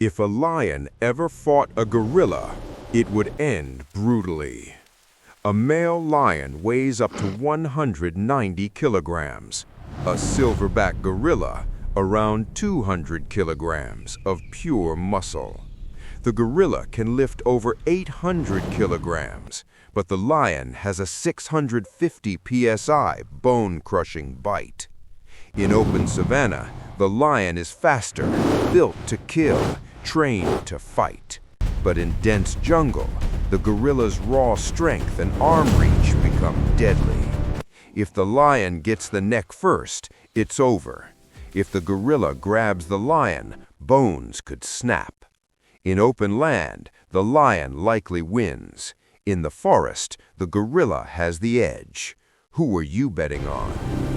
If a lion ever fought a gorilla, it would end brutally. A male lion weighs up to 190 kilograms. A silverback gorilla, around 200 kilograms of pure muscle. The gorilla can lift over 800 kilograms, but the lion has a 650 psi bone-crushing bite. In open savanna, the lion is faster, built to kill, trained to fight. But in dense jungle, the gorilla's raw strength and arm reach become deadly. If the lion gets the neck first, it's over. If the gorilla grabs the lion, bones could snap. In open land, the lion likely wins. In the forest, the gorilla has the edge. Who are you betting on?